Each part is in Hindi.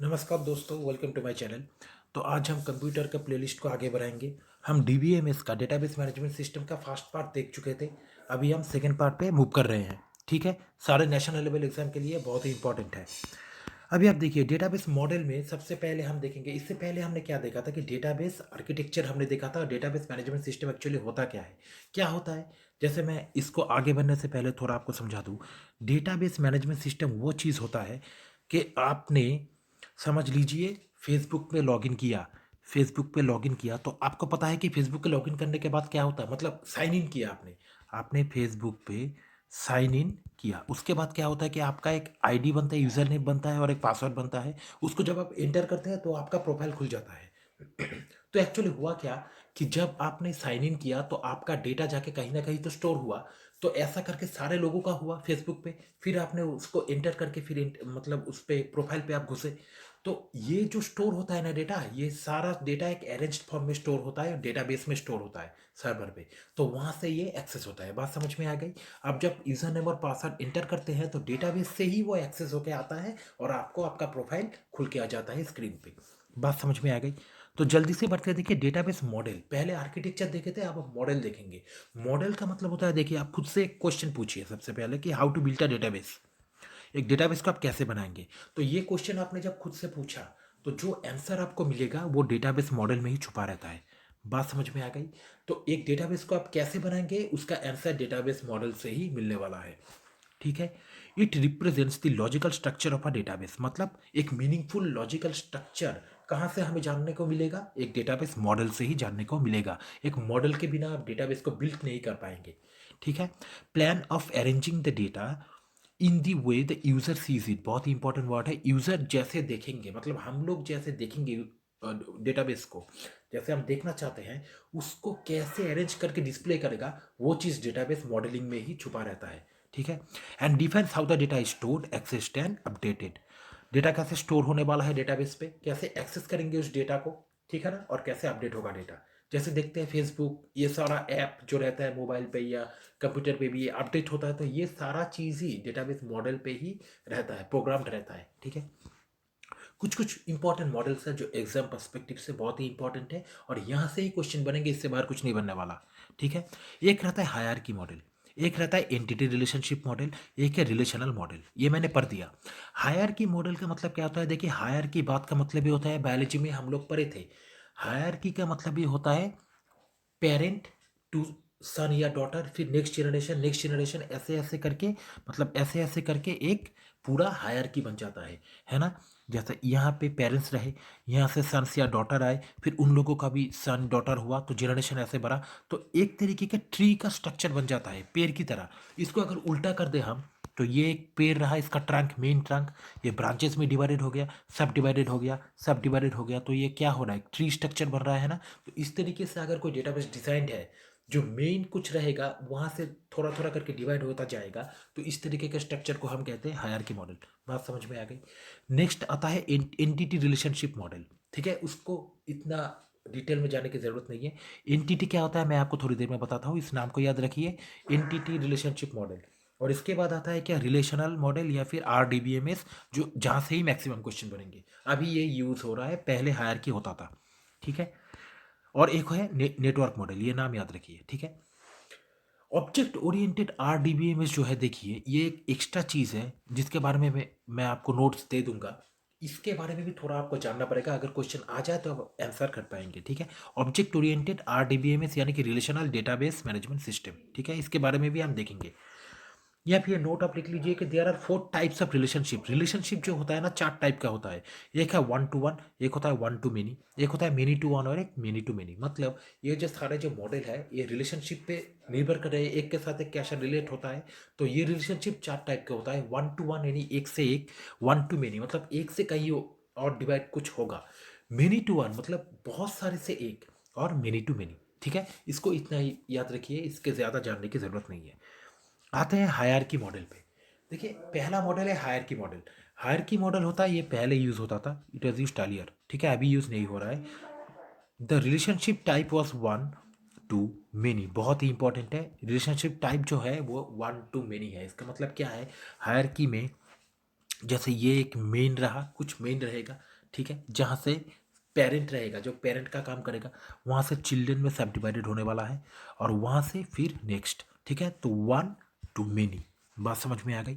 नमस्कार दोस्तों, वेलकम टू माय चैनल। तो आज हम कंप्यूटर का प्लेलिस्ट को आगे बढ़ाएंगे। हम डीबीएमएस का डेटाबेस मैनेजमेंट सिस्टम का फर्स्ट पार्ट देख चुके थे। अभी हम सेकंड पार्ट पे मूव कर रहे हैं। ठीक है, सारे नेशनल लेवल एग्जाम के लिए बहुत ही इंपॉर्टेंट है। अभी आप देखिए, डेटाबेस मॉडल में सबसे पहले हम देखेंगे। इससे पहले हमने क्या देखा था कि डेटाबेस आर्किटेक्चर हमने देखा था। डेटाबेस मैनेजमेंट सिस्टम एक्चुअली होता क्या है, क्या होता है। जैसे मैं इसको आगे बढ़ने से पहले थोड़ा आपको समझा दूँ। डेटाबेस मैनेजमेंट सिस्टम वो चीज़ होता है कि आपने, समझ लीजिए, फेसबुक पे लॉगिन किया। फेसबुक पे लॉगिन किया तो आपको पता है कि फेसबुक पे लॉगिन करने के बाद क्या होता है, मतलब साइन इन किया आपने। आपने फेसबुक पे साइन इन किया, उसके बाद क्या होता है कि आपका एक आईडी बनता है, यूज़र नेम बनता है और एक पासवर्ड बनता है। उसको जब आप एंटर करते हैं तो आपका प्रोफाइल खुल जाता है। तो एक्चुअली हुआ क्या कि जब आपने साइन इन किया तो आपका डेटा जाके कहीं ना कहीं तो स्टोर हुआ। तो ऐसा करके सारे लोगों का हुआ फेसबुक पे। फिर आपने उसको एंटर करके फिर मतलब उस पे प्रोफाइल पे आप घुसे। तो ये जो स्टोर होता है ना डेटा, ये सारा डेटा एक अरेंज्ड फॉर्म में स्टोर होता है और डेटाबेस में स्टोर होता है सर्वर पे। तो वहाँ से ये एक्सेस होता है। बात समझ में आ गई। अब जब यूज़र नेम और पासवर्ड एंटर करते हैं तो डेटाबेस से ही वो एक्सेस होके आता है और आपको आपका प्रोफाइल खुल के आ जाता है स्क्रीन पे। बात समझ में आ गई। तो जल्दी से बढ़ते हैं। देखिए, डेटाबेस मॉडल, पहले आर्किटेक्चर देखे थे, अब मॉडल देखेंगे। मॉडल का मतलब होता है, देखिए, आप खुद से एक क्वेश्चन पूछिए सबसे पहले कि how to build a database. एक डेटाबेस को आप कैसे बनाएंगे। तो ये क्वेश्चन आपने जब खुद से पूछा तो जो आंसर आपको मिलेगा वो डेटाबेस मॉडल में ही छुपा रहता है। बात समझ में आ गई। तो एक डेटाबेस को आप कैसे बनाएंगे उसका आंसर डेटाबेस मॉडल से ही मिलने वाला है। ठीक है। It represents the logical structure of a database, मतलब एक मीनिंगफुल लॉजिकल स्ट्रक्चर कहाँ से हमें जानने को मिलेगा, एक डेटाबेस मॉडल से ही जानने को मिलेगा। एक मॉडल के बिना आप डेटाबेस को बिल्ड नहीं कर पाएंगे। ठीक है। Plan of arranging the data in the way the user sees it, बहुत ही इंपॉर्टेंट वर्ड है। यूजर जैसे देखेंगे, मतलब हम लोग जैसे देखेंगे डेटाबेस को, जैसे हम देखना चाहते हैं, उसको कैसे अरेंज करके डिस्प्ले करेगा, वो चीज़ डेटाबेस मॉडलिंग में ही छुपा रहता है। ठीक है। And defence how the data is stored, accessed and updated. Data कैसे स्टोर होने वाला है डेटाबेस पे, कैसे एक्सेस करेंगे उस डेटा को, ठीक है ना, और कैसे अपडेट होगा डेटा। जैसे देखते हैं फेसबुक, ये सारा ऐप जो रहता है मोबाइल पे या कंप्यूटर पे भी ये अपडेट होता है, तो ये सारा चीज़ ही डेटाबेस मॉडल पे ही रहता है, प्रोग्राम्ड रहता है। ठीक है। कुछ कुछ इंपॉर्टेंट मॉडल्स हैं जो एग्जाम पर्सपेक्टिव से बहुत ही इंपॉर्टेंट है और यहाँ से ही क्वेश्चन बनेंगे, इससे बाहर कुछ नहीं बनने वाला। ठीक है। एक रहता है हायरार्की मॉडल, एक रहता है एंटिटी रिलेशनशिप मॉडल, एक है रिलेशनल मॉडल। ये मैंने पढ़ दिया। हायरार्की मॉडल का मतलब क्या होता है, देखिए, हायरार्की बात का मतलब ये होता है, बायोलॉजी में हम लोग पढ़े थे। हायरार्की का मतलब ये होता है पेरेंट टू सन या डॉटर, फिर नेक्स्ट जनरेशन, नेक्स्ट जनरेशन, ऐसे ऐसे करके, मतलब ऐसे ऐसे करके एक पूरा हायरार्की बन जाता है ना। जैसे यहाँ पे पेरेंट्स रहे, यहाँ से सन्स या डॉटर आए, फिर उन लोगों का भी सन डॉटर हुआ, तो जनरेशन ऐसे बढ़ा। तो एक तरीके का ट्री का स्ट्रक्चर बन जाता है, पेड़ की तरह। इसको अगर उल्टा कर दे हम, तो ये एक पेड़ रहा, इसका ट्रंक, मेन ट्रंक, ये ब्रांचेस में डिवाइडेड हो गया, सब डिवाइडेड हो गया, सब डिवाइडेड हो गया, तो ये क्या हो रहा है, ट्री स्ट्रक्चर बन रहा है ना। तो इस तरीके से अगर कोई डेटाबेस डिजाइंड है, जो मेन कुछ रहेगा वहां से थोड़ा थोड़ा करके डिवाइड होता जाएगा, तो इस तरीके के स्ट्रक्चर को हम कहते हैं हायरार्की मॉडल। बात समझ में आ गई। नेक्स्ट आता है एंटिटी रिलेशनशिप मॉडल। ठीक है, उसको इतना डिटेल में जाने की जरूरत नहीं है। एंटिटी क्या होता है मैं आपको थोड़ी देर में बताता हूँ, इस नाम को याद रखिए, एंटिटी रिलेशनशिप मॉडल। और इसके बाद आता है क्या, रिलेशनल मॉडल या फिर RDBMS, जो जहाँ से ही मैक्सिमम क्वेश्चन बनेंगे। अभी ये यूज हो रहा है, पहले हायरार्की होता था। ठीक है। और एक है नेटवर्क मॉडल, ये नाम याद रखिए। ठीक है। ऑब्जेक्ट ओरिएंटेड RDBMS जो है, देखिए, ये एक एक्स्ट्रा चीज़ है जिसके बारे में मैं आपको नोट्स दे दूंगा। इसके बारे में भी थोड़ा आपको जानना पड़ेगा, अगर क्वेश्चन आ जाए तो आप आंसर कर पाएंगे। ठीक है। ऑब्जेक्ट ओरिएंटेड RDBMS यानी कि रिलेशनल डेटाबेस मैनेजमेंट सिस्टम। ठीक है, इसके बारे में भी हम देखेंगे। या फिर नोट आप लिख लीजिए कि there are 4 types of relationship. Relationship जो होता है ना, 4 टाइप का होता है। एक है 1 to 1, एक होता है 1 to many, एक होता है many to 1 और एक many to many। मतलब ये जो सारे जो मॉडल है ये रिलेशनशिप पे निर्भर कर रहे हैं, एक के साथ एक कैसा रिलेट होता है। तो ये रिलेशनशिप 4 टाइप का होता है। 1 to 1 यानी एक से एक, 1 to many मतलब एक से कहीं और डिवाइड कुछ होगा। many to 1 मतलब बहुत सारे से एक, और many to many। ठीक है, इसको इतना ही याद रखिए, इसके ज़्यादा जानने की ज़रूरत नहीं है। आते हैं हायरार्की मॉडल पे। देखिए, पहला मॉडल है हायरार्की मॉडल। हायरार्की मॉडल होता है, ये पहले यूज होता था, इट वॉज यूज अर्लियर। ठीक है, अभी यूज नहीं हो रहा है। The relationship type was 1 to many, बहुत ही इंपॉर्टेंट है। रिलेशनशिप टाइप जो है वो 1 to many है। इसका मतलब क्या है, हायरार्की में जैसे ये एक मेन रहा, कुछ मेन रहेगा, ठीक है, जहाँ से पेरेंट रहेगा, जो पेरेंट का काम करेगा, वहाँ से चिल्ड्रन में सब डिवाइडेड होने वाला है, और वहाँ से फिर नेक्स्ट, ठीक है। तो वन टू मेनी, बात समझ में आ गई।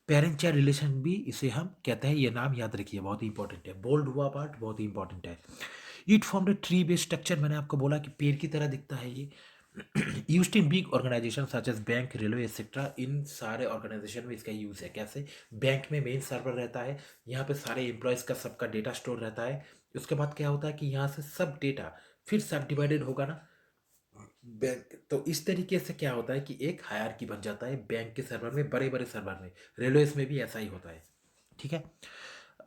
पेरेंट चाइल्ड रिलेशन भी इसे हम कहते हैं, ये नाम याद रखिए, बहुत ही इंपॉर्टेंट है, बोल्ड हुआ पार्ट बहुत ही इंपॉर्टेंट है। It form the tree based structure, मैंने आपको बोला कि पेड़ की तरह दिखता है ये। Used in big organisation such as bank, railway etcetera, इन सारे ऑर्गेनाइजेशन में इसका यूज है। कैसे? बैंक में मेन सर्वर रहता है, यहाँ पे सारे एम्प्लॉयज का सबका डेटा स्टोर रहता है। उसके बाद क्या होता है कि यहाँ से सब डेटा फिर सब डिवाइडेड होगा ना बैंक, तो इस तरीके से क्या होता है कि एक हायरार्की बन जाता है बैंक के सर्वर में, बड़े बड़े सर्वर में। रेलवेज में भी ऐसा ही होता है, ठीक है।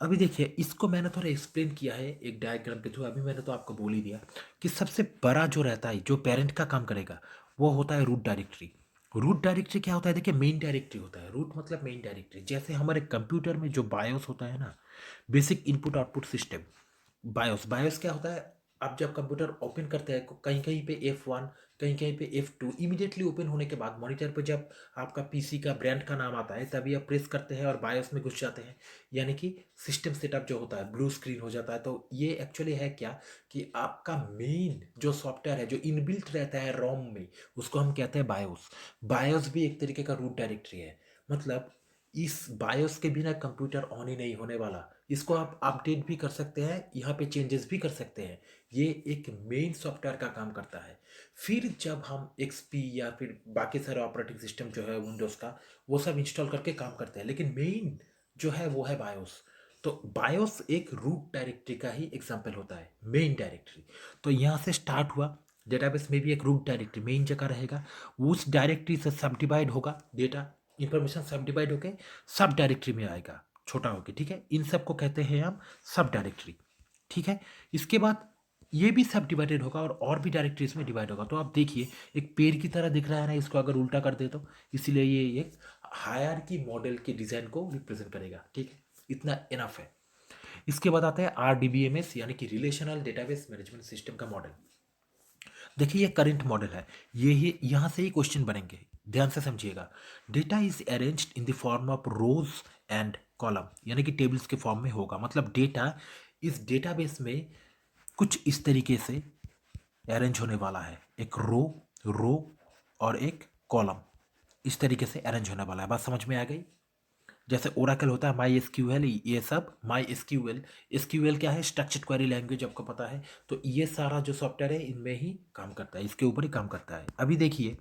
अभी देखिए, इसको मैंने थोड़ा एक्सप्लेन किया है एक डायग्राम के थ्रू। अभी मैंने तो आपको बोल ही दिया कि सबसे बड़ा जो रहता है, जो पेरेंट का काम करेगा, वो होता है रूट डायरेक्टरी। रूट डायरेक्टरी क्या होता है? देखिए, मेन डायरेक्टरी होता है। रूट मतलब मेन डायरेक्टरी। जैसे हमारे कंप्यूटर में जो बायोस होता है ना, basic input output system, BIOS. BIOS क्या होता है? आप जब कंप्यूटर ओपन करते हैं, कहीं कहीं पे F1, कहीं कहीं पे F2, इमीडिएटली ओपन होने के बाद मॉनिटर पे जब आपका पीसी का ब्रांड का नाम आता है, तभी आप प्रेस करते हैं और बायोस में घुस जाते हैं, यानी कि सिस्टम सेटअप जो होता है ब्लू स्क्रीन हो जाता है। तो ये एक्चुअली है क्या कि आपका मेन जो सॉफ्टवेयर है, जो इनबिल्ट रहता है रोम में, उसको हम कहते हैं बायोस। बायोस भी एक तरीके का रूट डायरेक्टरी है। मतलब इस बायोस के बिना कंप्यूटर ऑन ही नहीं होने वाला। इसको आप अपडेट भी कर सकते हैं, यहाँ पे चेंजेस भी कर सकते हैं। ये एक मेन सॉफ्टवेयर का काम करता है। फिर जब हम XP या फिर बाकी सारे ऑपरेटिंग सिस्टम जो है विंडोज़ का, वो सब इंस्टॉल करके काम करते हैं, लेकिन मेन जो है वो है बायोस। तो बायोस एक रूट डायरेक्टरी का ही एग्जाम्पल होता है, मेन डायरेक्टरी। तो यहाँ से स्टार्ट हुआ। डेटाबेस में भी एक रूट डायरेक्टरी मेन जगह रहेगा, उस डायरेक्टरी से सब डिवाइड होगा, डेटा इंफॉर्मेशन सब डिवाइड होके सब डायरेक्टरी में आएगा, छोटा होके, ठीक है। इन सब को कहते हैं हम सब डायरेक्टरी, ठीक है। इसके बाद ये भी सब डिवाइडेड होगा और भी डायरेक्टरीज में डिवाइड होगा। तो आप देखिए, एक पेड़ की तरह दिख रहा है ना, इसको अगर उल्टा कर दे तो, इसीलिए ये एक हायरार्की मॉडल के डिजाइन को रिप्रेजेंट करेगा, ठीक है। इतना इनफ है। इसके बाद आता है RDBMS, यानी कि रिलेशनल डेटाबेस मैनेजमेंट सिस्टम का मॉडल। देखिए, ये करंट मॉडल है, ये ही यहाँ से ही क्वेश्चन बनेंगे, ध्यान से समझिएगा। Data is arranged in the form of rose and column, यानी कि टेबल्स के फॉर्म में होगा। मतलब डेटा इस डेटाबेस में कुछ इस तरीके से अरेंज होने वाला है, एक रो रो और एक कॉलम, इस तरीके से अरेंज होने वाला है। बात समझ में आ गई? जैसे ओरेकल होता है, माई SQL, ये सब माई SQL। SQL क्या है? स्ट्रक्चर्ड क्वेरी लैंग्वेज, आपको पता है। तो ये सारा जो सॉफ्टवेयर है, इनमें ही काम करता है, इसके ऊपर ही काम करता है। अभी देखिए,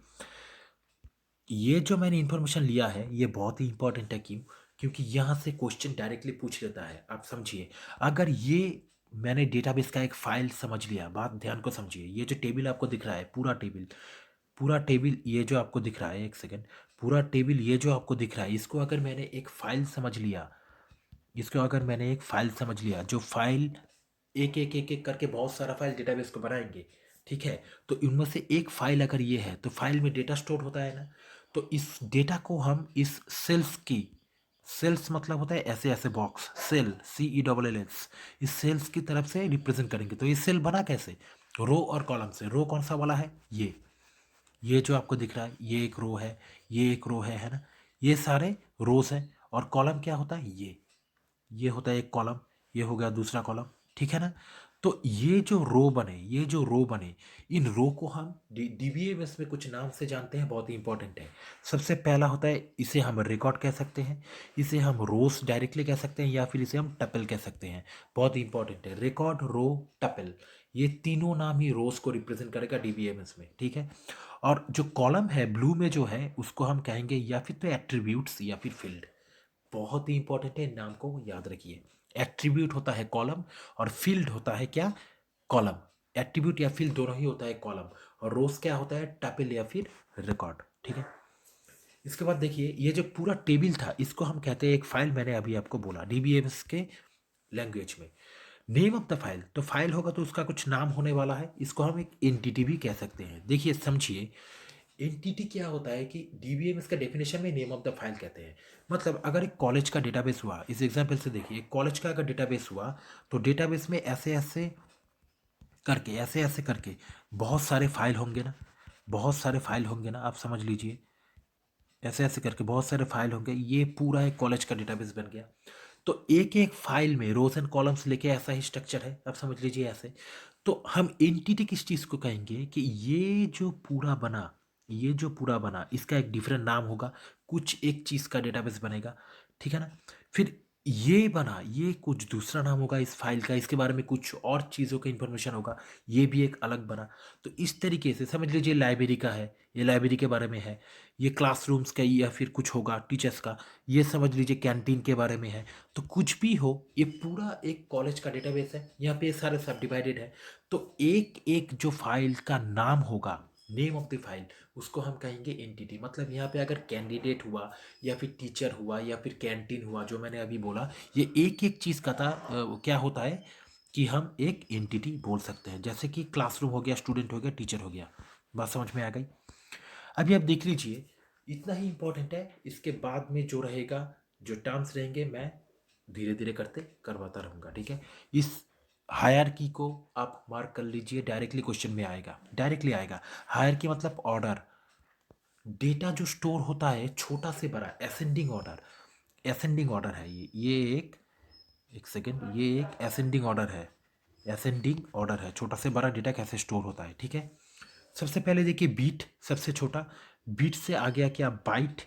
ये जो मैंने इंफॉर्मेशन लिया है, ये बहुत ही इंपॉर्टेंट है। क्यों? क्योंकि यहाँ से क्वेश्चन डायरेक्टली पूछ लेता है। आप समझिए, अगर ये मैंने डेटाबेस का एक फाइल समझ लिया, बात ध्यान को समझिए। ये जो टेबल आपको दिख रहा है, पूरा टेबल, पूरा टेबल ये जो आपको दिख रहा है, एक सेकेंड, पूरा टेबल ये जो आपको दिख रहा है, इसको अगर मैंने एक फाइल समझ लिया, इसको अगर मैंने एक फाइल समझ लिया, जो फाइल एक एक एक एक करके बहुत सारा फाइल डेटाबेस को बनाएंगे, ठीक है। तो इनमें से एक फाइल अगर ये है, तो फाइल में डेटा स्टोर होता है ना, तो इस डेटा को हम इस सेल्स की, सेल्स मतलब होता है ऐसे ऐसे बॉक्स, सेल, CELLS, इस सेल्स की तरफ से रिप्रेजेंट करेंगे। तो ये सेल बना कैसे? रो और कॉलम से। रो कौन सा वाला है? ये जो आपको दिख रहा है, ये एक रो है, ये एक रो है ना, ये सारे रोज हैं। और कॉलम क्या होता है? ये होता है एक कॉलम, ये हो गया दूसरा कॉलम, ठीक है ना। तो ये जो रो बने, ये जो रो बने, इन रो को हम DBMS में कुछ नाम से जानते हैं, बहुत ही इंपॉर्टेंट है। सबसे पहला होता है, इसे हम रिकॉर्ड कह सकते हैं, इसे हम रोस डायरेक्टली कह सकते हैं, या फिर इसे हम टपल कह सकते हैं। बहुत ही इंपॉर्टेंट है, रिकॉर्ड, रो, टपल, ये तीनों नाम ही रोज को रिप्रेजेंट करेगा DBMS में, ठीक है। और जो कॉलम है ब्लू में जो है, उसको हम कहेंगे या फिर तो एट्रीब्यूट्स या फिर फील्ड। बहुत ही इंपॉर्टेंट है, नाम को याद रखिए। एट्रीब्यूट होता है कॉलम, और फील्ड होता है क्या? कॉलम। एट्रीब्यूट या फील्ड दोनों ही होता है कॉलम, और रोज क्या होता है? टपल या फिर रिकॉर्ड, ठीक है। इसके बाद देखिए, ये जो पूरा टेबल था, इसको हम कहते हैं एक फाइल, मैंने अभी आपको बोला DBMS के लैंग्वेज में। नेम ऑफ द फाइल, तो फाइल होगा तो उसका कुछ नाम होने वाला है, इसको हम एक एंटिटी भी कह सकते हैं। देखिए समझिए, एंटिटी क्या होता है कि DBMS का डेफिनेशन में नेम ऑफ द फाइल कहते हैं। मतलब अगर एक कॉलेज का डेटाबेस हुआ, इस एग्जांपल से देखिए, कॉलेज का अगर डेटाबेस हुआ, तो डेटाबेस में ऐसे ऐसे करके, ऐसे ऐसे करके बहुत सारे फाइल होंगे ना, बहुत सारे फाइल होंगे ना, आप समझ लीजिए। ऐसे ऐसे करके बहुत सारे फाइल होंगे, ये पूरा एक कॉलेज का डेटाबेस बन गया। तो एक एक फाइल में रोज एंड कॉलम्स लेके ऐसा ही स्ट्रक्चर है, अब समझ लीजिए ऐसे। तो हम एंटिटी किस चीज़ को कहेंगे कि ये जो पूरा बना इसका एक डिफरेंट नाम होगा, कुछ एक चीज़ का डेटाबेस बनेगा, ठीक है ना। फिर ये कुछ दूसरा नाम होगा इस फाइल का, इसके बारे में कुछ और चीज़ों का इंफॉर्मेशन होगा, ये भी एक अलग बना। तो इस तरीके से समझ लीजिए लाइब्रेरी का है, ये लाइब्रेरी के बारे में है, ये क्लासरूम्स का या फिर कुछ होगा टीचर्स का, ये समझ लीजिए कैंटीन के बारे में है। तो कुछ भी हो, ये पूरा एक कॉलेज का डेटाबेस है, यहाँ पे ये सारे सब डिवाइडेड है। तो एक एक जो फाइल का नाम होगा, नेम ऑफ द फाइल, उसको हम कहेंगे एंटिटी। मतलब यहाँ पे अगर कैंडिडेट हुआ या फिर टीचर हुआ या फिर कैंटीन हुआ, जो मैंने अभी बोला, ये एक एक चीज़ का था। क्या होता है कि हम एक एंटिटी बोल सकते हैं, जैसे कि क्लासरूम हो गया, स्टूडेंट हो गया, टीचर हो गया। बात समझ में आ गई। अभी आप देख लीजिए, इतना ही इम्पोर्टेंट है। इसके बाद में जो रहेगा, जो टर्म्स रहेंगे, मैं धीरे धीरे करते करवाता रहूँगा, ठीक है। इस हायरार्की को आप मार्क कर लीजिए, डायरेक्टली क्वेश्चन में आएगा, डायरेक्टली आएगा। हायरार्की मतलब ऑर्डर, डेटा जो स्टोर होता है छोटा से बड़ा, असेंडिंग ऑर्डर, असेंडिंग ऑर्डर है ये एक एक सेकेंड, ये एक असेंडिंग ऑर्डर है, असेंडिंग ऑर्डर है, छोटा से बड़ा डेटा कैसे स्टोर होता है, ठीक है। सबसे पहले देखिए बीट, सबसे छोटा। बीट से आ गया क्या, बाइट,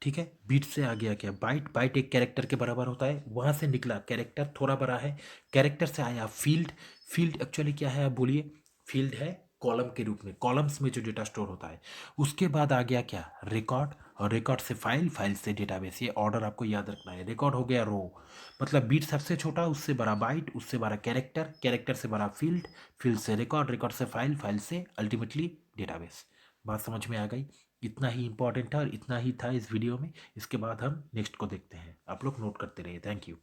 ठीक है। बीट से आ गया क्या, बाइट। बाइट एक कैरेक्टर के बराबर होता है, वहां से निकला कैरेक्टर, थोड़ा बड़ा है। कैरेक्टर से आया फील्ड। फील्ड एक्चुअली क्या है, आप बोलिए। फील्ड है कॉलम के रूप में, कॉलम्स में जो डेटा स्टोर होता है। उसके बाद आ गया क्या, रिकॉर्ड। और रिकॉर्ड से फाइल, फाइल से डेटाबेस। ये ऑर्डर आपको याद रखना है। रिकॉर्ड हो गया रो, मतलब बीट सबसे छोटा, उससे बड़ा बाइट, उससे बड़ा कैरेक्टर, कैरेक्टर से बड़ा फील्ड, फील्ड से रिकॉर्ड, रिकॉर्ड से फाइल, फाइल से अल्टीमेटली डेटाबेस। बात समझ में आ गई। इतना ही इंपॉर्टेंट था और इतना ही था इस वीडियो में। इसके बाद हम नेक्स्ट को देखते हैं, आप लोग नोट करते रहिए। Thank you.